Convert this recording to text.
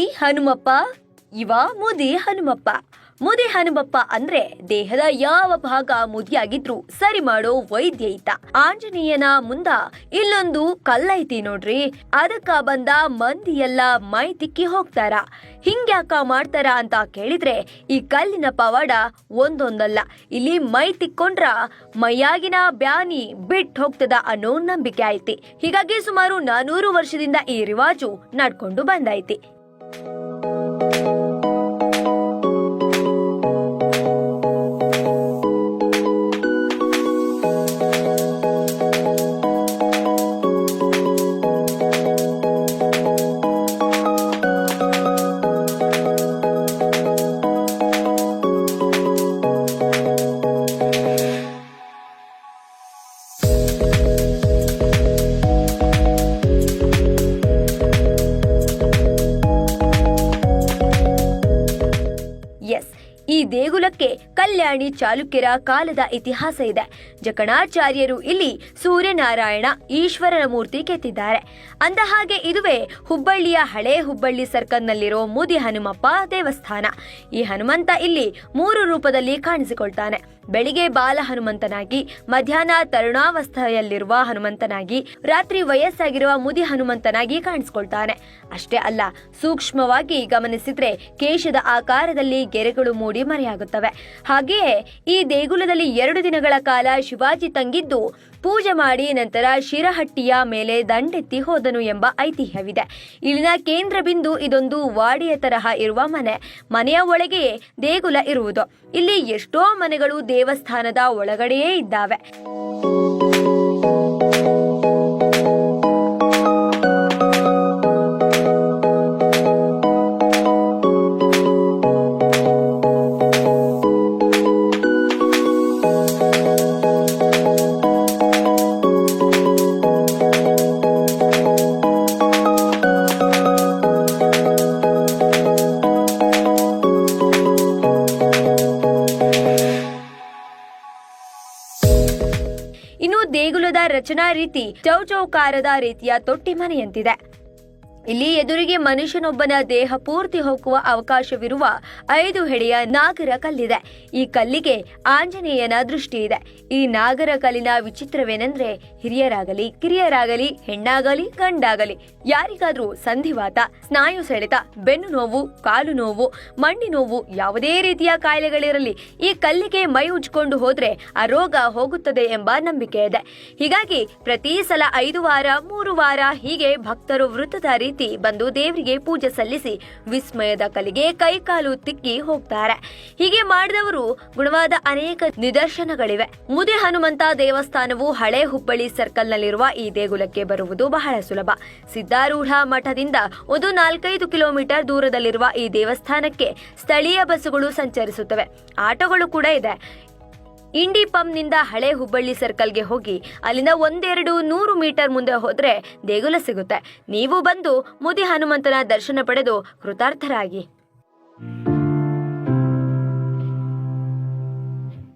ಮುದಿ ಹನುಮಪ್ಪ ಇವ ಮುದಿ ಹನುಮಪ್ಪ. ಮುದಿ ಹನುಮಪ್ಪ ಅಂದ್ರೆ ದೇಹದ ಯಾವ ಭಾಗ ಮುದಿಯಾಗಿದ್ರು ಸರಿ ಮಾಡೋ ವೈದ್ಯ ಈತ. ಆಂಜನೇಯನ ಮುಂದ ಇಲ್ಲೊಂದು ಕಲ್ಲೈತಿ ನೋಡ್ರಿ, ಅದಕ್ಕ ಬಂದ ಮಂದಿ ಎಲ್ಲ ಮೈ ತಿಕ್ಕಿ ಹೋಗ್ತಾರ. ಹಿಂಗ್ಯಾಕ ಮಾಡ್ತಾರ ಅಂತ ಕೇಳಿದ್ರೆ ಈ ಕಲ್ಲಿನ ಪವಾಡ ಒಂದೊಂದಲ್ಲ. ಇಲ್ಲಿ ಮೈ ತಿಕ್ಕೊಂಡ್ರ ಮೈಯಾಗಿನ ಬ್ಯಾನಿ ಬಿಟ್ಟು ಹೋಗ್ತದ ಅನ್ನೋ ನಂಬಿಕೆ ಐತಿ. ಹೀಗಾಗಿ ಸುಮಾರು 400 ವರ್ಷದಿಂದ ಈ ರಿವಾಜು ನಡ್ಕೊಂಡು ಬಂದೈತಿ. ಈ ದೇಗುಲಕ್ಕೆ ಕಲ್ಯಾಣಿ ಚಾಲುಕ್ಯರ ಕಾಲದ ಇತಿಹಾಸ ಇದೆ. ಜಕಣಾಚಾರ್ಯರು ಇಲ್ಲಿ ಸೂರ್ಯನಾರಾಯಣ ಈಶ್ವರನ ಮೂರ್ತಿ ಕೆತ್ತಿದ್ದಾರೆ. ಅಂದ ಹಾಗೆ ಇದುವೇ ಹುಬ್ಬಳ್ಳಿಯ ಹಳೆ ಹುಬ್ಬಳ್ಳಿ ಸರ್ಕಲ್ನಲ್ಲಿರೋ ಮುದಿ ಹನುಮಪ್ಪ ದೇವಸ್ಥಾನ. ಈ ಹನುಮಂತ ಇಲ್ಲಿ 3 ರೂಪದಲ್ಲಿ ಕಾಣಿಸಿಕೊಳ್ತಾನೆ. ಬೆಳಿಗ್ಗೆ ಬಾಲ ಹನುಮಂತನಾಗಿ, ಮಧ್ಯಾಹ್ನ ತರುಣಾವಸ್ಥೆಯಲ್ಲಿರುವ ಹನುಮಂತನಾಗಿ, ರಾತ್ರಿ ವಯಸ್ಸಾಗಿರುವ ಮುದಿ ಹನುಮಂತನಾಗಿ ಕಾಣಿಸಿಕೊಳ್ತಾನೆ. ಅಷ್ಟೇ ಅಲ್ಲ, ಸೂಕ್ಷ್ಮವಾಗಿ ಗಮನಿಸಿದ್ರೆ ಕೇಶದ ಆಕಾರದಲ್ಲಿ ಗೆರೆಗಳು ಮೂಡಿ ಮರೆಯಾಗುತ್ತವೆ. ಹಾಗೆಯೇ ಈ ದೇಗುಲದಲ್ಲಿ 2 ದಿನಗಳ ಕಾಲ ಶಿವಾಜಿ ತಂಗಿದ್ದು ಪೂಜೆ ಮಾಡಿ ನಂತರ ಶಿರಹಟ್ಟಿಯ ಮೇಲೆ ದಂಡೆತ್ತಿ ಹೋದನು ಎಂಬ ಐತಿಹ್ಯವಿದೆ. ಇಲ್ಲಿನ ಕೇಂದ್ರ ಬಿಂದು ಇದೊಂದು ವಾಡಿಯ ತರಹ ಇರುವ ಮನೆಯ ಒಳಗೆಯೇ ದೇಗುಲ ಇರುವುದು. ಇಲ್ಲಿ ಎಷ್ಟೋ ಮನೆಗಳು ದೇವಸ್ಥಾನದ ಒಳಗಡೆಯೇ ಇದ್ದಾವೆ. ಇನ್ನು ದೇಗುಲದ ರಚನಾ ರೀತಿ ಚೌಚೌಕಾರದ ರೀತಿಯ ತೊಟ್ಟಿ ಮನೆಯಂತಿದೆ. ಇಲ್ಲಿ ಎದುರಿಗೆ ಮನುಷ್ಯನೊಬ್ಬನ ದೇಹ ಪೂರ್ತಿ ಹೋಗುವ ಅವಕಾಶವಿರುವ 5 ಹೆಡೆಯ ನಾಗರ ಕಲ್ಲಿದೆ. ಈ ಕಲ್ಲಿಗೆ ಆಂಜನೇಯನ ದೃಷ್ಟಿ ಇದೆ. ಈ ನಾಗರ ಕಲ್ಲಿನ ವಿಚಿತ್ರವೇನೆಂದ್ರೆ, ಹಿರಿಯರಾಗಲಿ ಕಿರಿಯರಾಗಲಿ, ಹೆಣ್ಣಾಗಲಿ ಗಂಡಾಗಲಿ ಯಾರಿಗಾದ್ರೂ ಸಂಧಿವಾತ, ಸ್ನಾಯು ಸೆಳೆತ, ಬೆನ್ನು ನೋವು, ಕಾಲು ನೋವು, ಮಂಡಿ ನೋವು, ಯಾವುದೇ ರೀತಿಯ ಕಾಯಿಲೆಗಳಿರಲಿ ಈ ಕಲ್ಲಿಗೆ ಮೈ ಉಜ್ಕೊಂಡು ಹೋದ್ರೆ ಆ ರೋಗ ಹೋಗುತ್ತದೆ ಎಂಬ ನಂಬಿಕೆ ಇದೆ. ಹೀಗಾಗಿ ಪ್ರತಿ ಸಲ 5 ವಾರ 3 ವಾರ ಹೀಗೆ ಭಕ್ತರು ವೃತ್ತದ ರೀತಿ ಬಂದು ದೇವರಿಗೆ ಪೂಜೆ ಸಲ್ಲಿಸಿ ವಿಸ್ಮಯದ ಕಲಿಗೆ ಕೈಕಾಲು ತಿಕ್ಕಿ ಹೋಗ್ತಾರೆ. ಹೀಗೆ ಮಾಡಿದವರು ಗುಣವಾದ ಅನೇಕ ನಿದರ್ಶನಗಳಿವೆ. ಮುದಿ ಹನುಮಂತ ದೇವಸ್ಥಾನವು ಹಳೆ ಹುಬ್ಬಳ್ಳಿ ಸರ್ಕಲ್ನಲ್ಲಿರುವ ಈ ದೇಗುಲಕ್ಕೆ ಬರುವುದು ಬಹಳ ಸುಲಭ. ಸಿದ್ದಾರೂಢ ಮಠದಿಂದ ಒಂದು 4-5 ಕಿಲೋಮೀಟರ್ ದೂರದಲ್ಲಿರುವ ಈ ದೇವಸ್ಥಾನಕ್ಕೆ ಸ್ಥಳೀಯ ಬಸ್ಸುಗಳು ಸಂಚರಿಸುತ್ತವೆ. ಆಟೋಗಳು ಕೂಡ ಇದೆ. ಇಂಡಿ ಪಂಪ್ನಿಂದ ಹಳೆ ಹುಬ್ಬಳ್ಳಿ ಸರ್ಕಲ್ಗೆ ಹೋಗಿ ಅಲ್ಲಿಂದ 100-200 ಮೀಟರ್ ಮುಂದೆ ಹೋದ್ರೆ ದೇಗುಲ ಸಿಗುತ್ತೆ. ನೀವು ಬಂದು ಮುದಿ ಹನುಮಂತನ ದರ್ಶನ ಪಡೆದು ಕೃತಾರ್ಥರಾಗಿ.